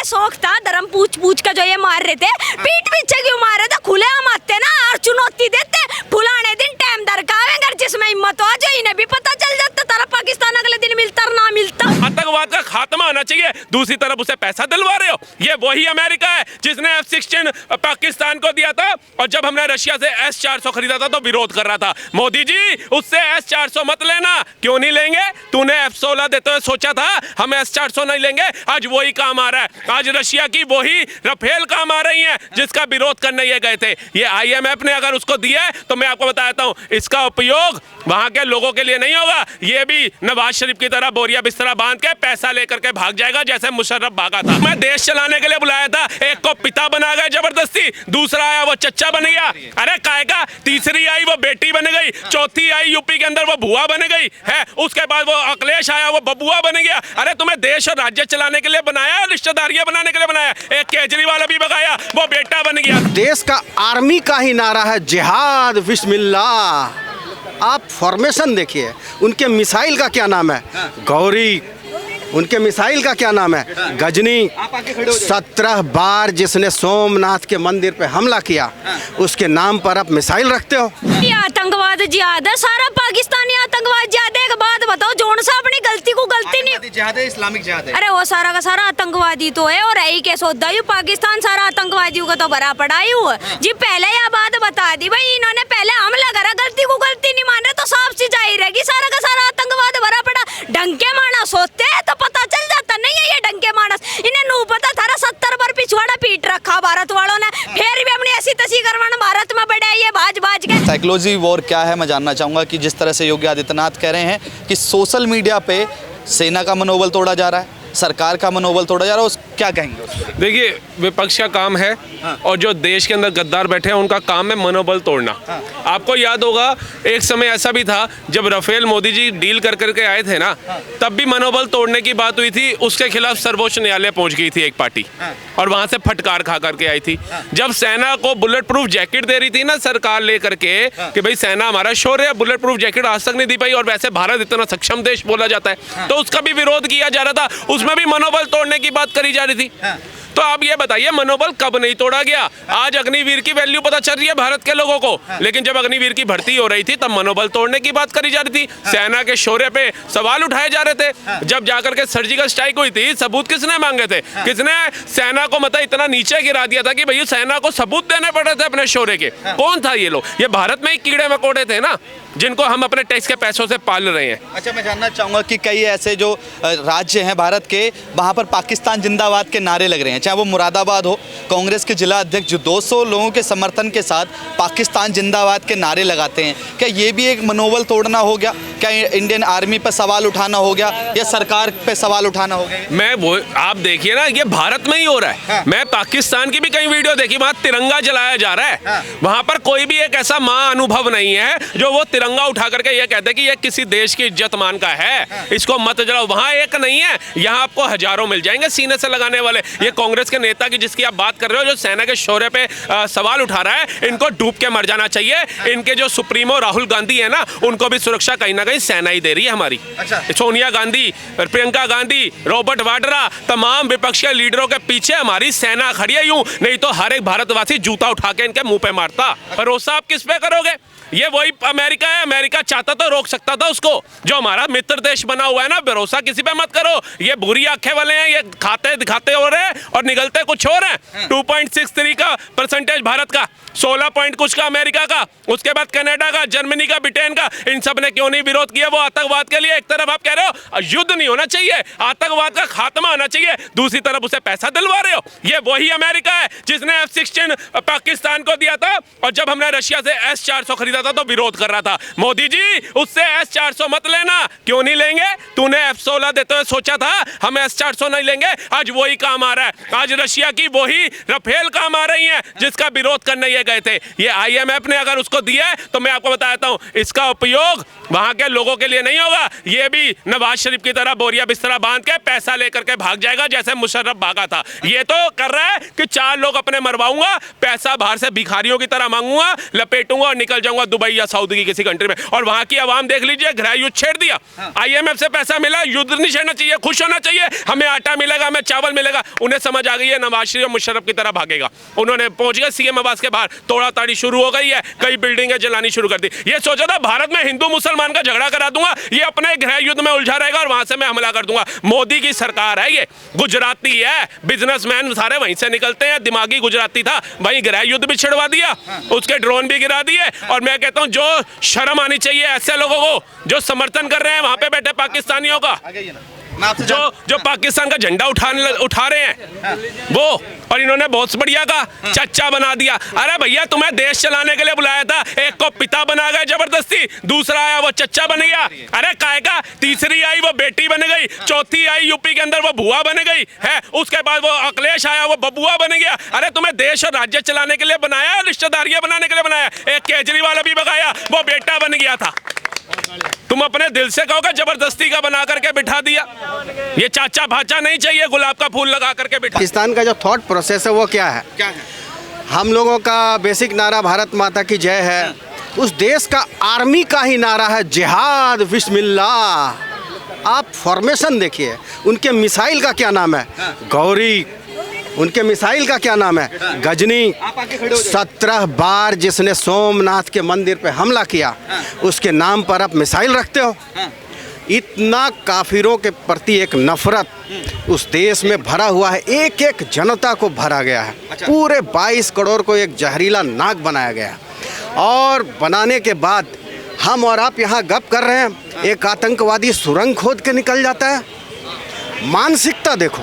पहले शौक था धर्म पूछ पूछ का जो ये मार रहे थे, पीठ पीछे क्यों मार रहे थे? खुले हम आते ना और चुनौती देते, फुलाने दिन टाइम दरकावेंगे, जिसमें हिम्मत हो जो इन्हें भी पता चल जाता तारा पाकिस्तान अगले दिन मिलता और ना मिलता। आतंकवाद का खात्मा होना चाहिए, दूसरी तरफ उसे पैसा दिलवा रहे हो। ये वही अमेरिका है जिसने F-16 पाकिस्तान को दिया था, और जब हमने रशिया से S-400 खरीदा था तो विरोध कर रहा था। मोदी जी उससे S-400 मत लेना। क्यों नहीं लेंगे? तूने F-16 देते हुए सोचा था हम S-400 नहीं लेंगे, आज वही काम आ रहा है। आज रशिया की वही रफेल काम आ रही है जिसका विरोध करने ये गए थे। ये IMF ने अगर उसको दिया है तो मैं आपको बताता हूँ इसका उपयोग वहां के लोगों के लिए नहीं होगा। ये भी नवाज शरीफ की तरह बोरिया बिस्तरा बांध के पैसा लेकर के भाग जाएगा जैसे मुशर्रफ भागा था। मैं देश चलाने के लिए बुलाया था, एक को पिता बना गए जबरदस्ती, दूसरा आया वो चच्चा बन गया। अरे काय का, तीसरी आई वो बेटी बन गई, चौथी आई यूपी के अंदर वो भुआ बन गई है, उसके बाद वो अखिलेश आया वो बबुआ बन गया। अरे तुम्हें देश और राज्य चलाने के लिए बनाया, रिश्तेदारियां बनाने के लिए बनाया? एक केजरीवाल अभी बगाया वो बेटा बन गया। देश का आर्मी का ही नारा है जिहाद बिस्मिल्लाह। आप फॉर्मेशन देखिए, उनके मिसाइल का क्या नाम है? गौरी। उनके मिसाइल का क्या नाम है? गजनी। 17 बार जिसने सोमनाथ के मंदिर पे हमला किया उसके नाम पर आप मिसाइल रखते हो? ये आतंकवाद जिहाद है, सारा पाकिस्तानी आतंकवाद जिहाद है। एक बात बताओ, जोन सा अपनी गलती को गलती नहीं, जिहाद है, इस्लामिक जिहाद है। अरे वो सारा का सारा आतंकवादी तो है, और यही के सौदा पाकिस्तान सारा आतंकवादियों का तो भरा पड़ा ही हुआ जी। पहले यह बात बता दी भाई, इन्होंने पहले हमला करा, गलती को गलती नहीं मान रहे तो साफ सी जाहिर रहेगी सारा का सारा आतंकवाद भरा पड़ा। डंके मानस होते हैं तो पता चल जाता, नहीं है ये डंके मानस, इन्हें नू पता था 70 बार पिछवाड़ा पीट रखा भारत वालों ने, फिर भी अपनी ऐसी तसी करवाना भारत में बढ़े ये बाज बाज के। साइकोलॉजी वॉर क्या है मैं जानना चाहूँगा कि जिस तरह से योगी आदित्यनाथ कह रहे हैं कि सोशल मीडिया पे सेना का मनोबल तोड़ा जा रहा है, सरकार का मनोबल तोड़ा जा रहा है, उस क्या कहेंगे उस पर? देखिए, विपक्ष का काम है और जो देश के अंदर गद्दार बैठे हैं उनका काम है मनोबल तोड़ना। आपको याद होगा एक समय ऐसा भी था जब राफेल मोदी जी डील कर करके आए थे ना, तब भी मनोबल तोड़ने की बात हुई थी, उसके खिलाफ सर्वोच्च न्यायालय पहुंच गई थी एक पार्टी और वहां से फटकार खा करके आई थी। जब सेना को बुलेट प्रूफ जैकेट दे रही थी ना सरकार लेकर के कि भाई सेना हमारा शौर्य है, बुलेट प्रूफ जैकेट आज तक नहीं दी पाई, और वैसे भारत इतना सक्षम देश बोला जाता है, तो उसका भी विरोध किया जा रहा था, उसमें भी मनोबल तोड़ने की बात करी जा रही थी। तो आप ये बताइए मनोबल कब नहीं तोड़ा गया? आज अग्निवीर की वैल्यू पता चल रही है भारत के लोगों को, लेकिन जब अग्निवीर की भर्ती हो रही थी तब मनोबल तोड़ने की बात करी जा रही थी, सेना के शौर्य पे सवाल उठाए जा रहे थे। जब जाकर के सर्जिकल स्ट्राइक हुई थी, सबूत किसने मांगे थे? किसने सेना को मतलब इतना नीचे गिरा दिया था कि भैया सेना को सबूत देने पड़े थे अपने शौर्य के? कौन था ये लोग? ये भारत में ही कीड़े मकोड़े थे ना, जिनको हम अपने टैक्स के पैसों से पाल रहे हैं। अच्छा, मैं जानना चाहूँगा कि कई ऐसे जो राज्य हैं भारत के, वहाँ पर पाकिस्तान जिंदाबाद के नारे लग रहे हैं, चाहे वो मुरादाबाद हो, कांग्रेस के जिला अध्यक्ष जो 200 लोगों के समर्थन के साथ पाकिस्तान जिंदाबाद के नारे लगाते हैं, क्या ये भी एक मनोबल तोड़ना हो गया? क्या इंडियन आर्मी पर सवाल उठाना हो गया या सरकार पे सवाल उठाना हो गया? मैं वो आप देखिए ना, ये भारत में ही हो रहा है। मैं पाकिस्तान की भी कई वीडियो देखी, वहाँ तिरंगा जलाया जा रहा है, वहाँ पर कोई भी एक ऐसा माँ अनुभव नहीं है जो वो तिरंगा उठा करके ये कहते हैं कि ये किसी देश की इज्जत मान का है, इसको मत जलाओ। वहाँ एक नहीं है, यहाँ आपको हजारों मिल जाएंगे सीने से लगाने वाले। ये कांग्रेस के नेता की जिसकी आप बात कर रहे हो, जो सेना के शौर्य पे सवाल उठा रहा है, इनको डूब के मर जाना चाहिए। इनके जो सुप्रीमो राहुल गांधी है ना, उनको भी सुरक्षा कहीं ना कहीं सेना ही दे रही है हमारी। अच्छा। सोनिया गांधी, प्रियंका गांधी, रॉबर्ट वाड्रा, तमाम विपक्ष के लीडरों के पीछे हमारी सेना खड़ी है। यूं नहीं तो हर एक भारतवासी जूता उठा के इनके मुंह पे मारता। भरोसा आप किस पे करोगे? ये वही अमेरिका है, अमेरिका चाहता तो रोक सकता था उसको, जो हमारा मित्र देश बना हुआ है ना। भरोसा किसी पे मत करो, ये बुरी आंखें वाले हैं, ये खाते दिखाते हो रहे हैं और निकलते कुछ और हैं। 2.63 का परसेंटेज भारत का, 16 पॉइंट कुछ का अमेरिका का, उसके बाद कनाडा का, जर्मनी का, ब्रिटेन का। इन सब ने क्यों नहीं विरोध किया? वो आतंकवाद के लिए। एक तरफ आप कह रहे हो युद्ध नहीं होना चाहिए, आतंकवाद का खात्मा होना चाहिए, दूसरी तरफ उसे पैसा दिलवा रहे हो। ये वही अमेरिका है जिसने F-16 पाकिस्तान को दिया था, और जब हमने रशिया से S-400 खरीदा था तो विरोध कर रहा था। मोदी जी उससे S-400 मत लेना। क्यों नहीं लेंगे? तूने F-16 देते हुए सोचा था हम S-400 नहीं लेंगे, आज वही काम आ रहा है। आज रशिया की वही रफेल काम आ रही हैं जिसका विरोध करने ये गए थे। ये IMF ने अगर उसको दिया है तो मैं आपको बताता हूँ इसका उपयोग वहां के लोगों के लिए नहीं होगा। ये भी नवाज शरीफ की तरह बोरिया बिस्तरा बांध के पैसा लेकर के भाग जाएगा जैसे मुशर्रफ भागा था। ये तो कर रहा है कि 4 लोग अपने मरवाऊंगा, पैसा बाहर से भिखारियों की तरह मांगूंगा, लपेटूंगा और निकल जाऊंगा दुबई या सऊदी की किसी कंट्री में। और वहां की आवाम देख लीजिए, गृह युद्ध छेड़ दिया। IMF से पैसा मिला, युद्ध नहीं छेड़ना चाहिए, खुश होना चाहिए, हमें आटा मिलेगा, हमें चावल मिलेगा। उन्हें समझ आ गई है नवाज शरीफ और मुशर्रफ की तरह भागेगा। उन्होंने पहुंच गए CM आवास के बाहर, तोड़ा ताड़ी शुरू हो गई है, कई बिल्डिंगें जलानी शुरू कर दी। ये सोचा था भारत में हिंदू मुसलमान का झगड़ा करा दूंगा, ये अपने गृह युद्ध में उलझा रहेगा और वहां से मैं हमला कर दूंगा। मोदी की सरकार है, ये गुजराती है, बिजनेसमैन सारे वहीं से निकलते हैं, दिमागी गुजराती था, वहीं गृह युद्ध भी छिड़वा दिया, उसके ड्रोन भी गिरा दिए। और मैं कहता हूं जो शर्म आनी चाहिए ऐसे लोगों को जो समर्थन कर रहे हैं वहां पे बैठे पाकिस्तानियों का, जो पाकिस्तान का झंडा उठा रहे हैं वो, और इन्होंने बहुत बढ़िया का चच्चा बना दिया। अरे भैया तुम्हें देश चलाने के लिए बुलाया था, एक को पिता बना गए जबरदस्ती, दूसरा आया वो चच्चा बन गया। अरे काय का, तीसरी आई वो बेटी बन गई, चौथी आई यूपी के अंदर वो भुआ बन गई है, उसके बाद वो अखिलेश आया वो बबुआ बन गया। अरे तुम्हें देश और राज्य चलाने के लिए बनाया, रिश्तेदारियां बनाने के लिए बनाया। एक केजरीवाल अभी बगाया, वो बेटा बन गया था। तुम अपने दिल से कहोगे जबरदस्ती का बना करके बिठा दिया। ये चाचा भाचा नहीं चाहिए, गुलाब का फूल लगा करके बिठा। पाकिस्तान का जो थॉट प्रोसेस है वो क्या है? हम लोगों का बेसिक नारा भारत माता की जय है। उस देश का आर्मी का ही नारा है जिहाद बिस्मिल्लाह। आप फॉर्मेशन देखिए, उनके मिसाइल का क्या नाम है? गौरी। उनके मिसाइल का क्या नाम है? गजनी। 17 बार जिसने सोमनाथ के मंदिर पे हमला किया उसके नाम पर आप मिसाइल रखते हो। इतना काफिरों के प्रति एक नफरत उस देश में भरा हुआ है, एक एक जनता को भरा गया है। पूरे 22 करोड़ को एक जहरीला नाग बनाया गया और बनाने के बाद हम और आप यहाँ गप कर रहे हैं, एक आतंकवादी सुरंग खोद के निकल जाता है। मानसिकता देखो,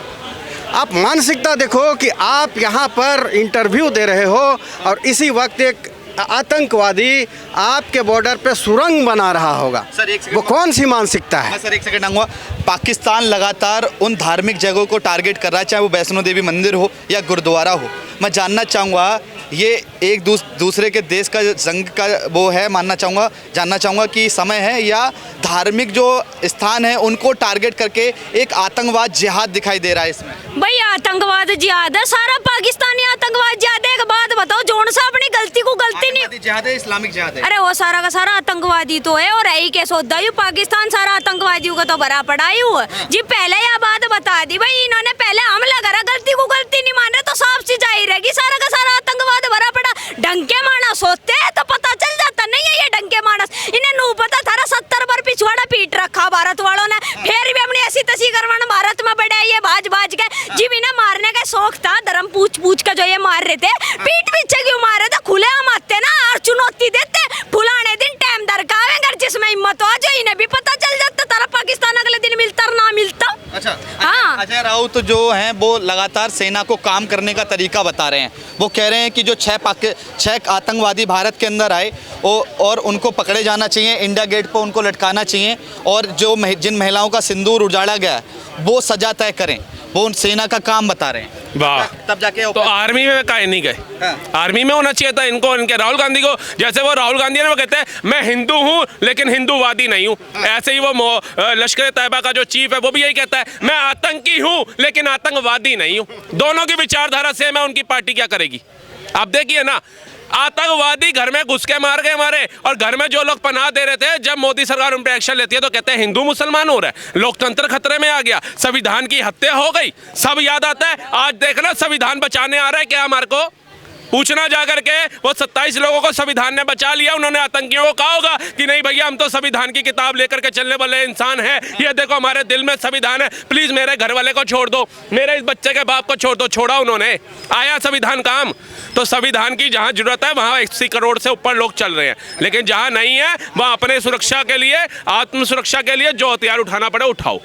आप मानसिकता देखो कि आप यहाँ पर इंटरव्यू दे रहे हो और इसी वक्त एक आतंकवादी आपके बॉर्डर पे सुरंग बना रहा होगा। सर, एक वो कौन सी मानसिकता है? सर एक सेकंड आऊँगा। पाकिस्तान लगातार उन धार्मिक जगहों को टारगेट कर रहा है, चाहे वो वैष्णो देवी मंदिर हो या गुरुद्वारा हो। मैं जानना चाहूँगा ये एक दूसरे के देश का जंग का वो है, जानना चाहूँगा कि समय है या धार्मिक जो स्थान है उनको टारगेट करके एक आतंकवाद जिहाद दिखाई दे रहा है इसमें? भाई आतंकवाद जिहाद है, सारा पाकिस्तानी आतंकवाद जिहाद है। एक बात बताओ, जोन सा अपनी गलती को गलती नहीं, जिहाद है, इस्लामिक जिहाद है। अरे वो सारा का सारा आतंकवादी तो है और यही के सौदा पाकिस्तान सारा आतंकवादियों का तो भरा पड़ा ही हुआ जी। पहले यह बात बता दी भाई, इन्होंने पहले हमला करा, गलती को गलती नहीं मान रहे तो साफ सी जाहिर रहेगी सारा का सारा आतंकवाद भरा पड़ा। डंके मानस होते हैं तो पता चल जाता, नहीं है ये डंके मानस, इन्हें नू पता था 70 बार पिछवाड़ा पीट रखा भारत वालों ने, फिर भी अपनी ऐसी तसी करवाना भारत में बढ़े ये भाज के जी। इन्हें मारने का शौक था, धर्म पूछ के जो ये मार रहे थे, पीठ पीछे क्यों मार रहे थे? खुले हम आते ना और चुनौती देते, फुलाने दिन टाइम दरकावेंगे जिसमें हिम्मत हो जो इन्हें भी पता चल जाता तारा पाकिस्तान अगले दिन मिलता और ना मिलता। अच्छा, हाँ। अजय राउत जो हैं वो लगातार सेना को काम करने का तरीका बता रहे हैं। वो कह रहे हैं कि जो 6 आतंकवादी भारत के अंदर आए और उनको पकड़े जाना चाहिए, इंडिया गेट पर उनको लटकाना चाहिए और जो जिन महिलाओं का सिंदूर उजाड़ा गया वो सजा तय करें। वो सेना का काम बता रहे हैं। वाह, तब जाके तो आर्मी में काहे नहीं गए? आर्मी में होना चाहिए था इनको, इनके राहुल गांधी को। जैसे वो राहुल गांधी ने वो कहते हैं मैं हिंदू हूँ लेकिन हिंदूवादी नहीं हूँ, ऐसे ही वो लश्कर तैयबा का जो चीफ है वो भी यही कहता है मैं आतंकी हूँ लेकिन आतंकवादी नहीं हूँ। दोनों की विचारधारा सेम है, उनकी पार्टी क्या करेगी? आप देखिए ना, आतंकवादी घर में घुस के मार गए हमारे, और घर में जो लोग पनाह दे रहे थे, जब मोदी सरकार उन पर एक्शन लेती है तो कहते हैं हिंदू मुसलमान हो रहा है, लोकतंत्र खतरे में आ गया, संविधान की हत्या हो गई, सब याद आता है। आज देखना संविधान बचाने आ रहा है क्या हमारे को? पूछना जा करके, वो 27 लोगों को संविधान ने बचा लिया, उन्होंने आतंकियों को कहा होगा कि नहीं भैया हम तो संविधान की किताब लेकर के चलने वाले इंसान हैं, ये देखो हमारे दिल में संविधान है, प्लीज मेरे घर वाले को छोड़ दो, मेरे इस बच्चे के बाप को छोड़ दो। छोड़ा उन्होंने, आया संविधान काम। तो संविधान की जहां जरूरत है वहां 80 करोड़ से ऊपर लोग चल रहे हैं, लेकिन जहां नहीं है वहां अपने सुरक्षा के लिए, आत्म सुरक्षा के लिए जो हथियार उठाना पड़े उठाओ।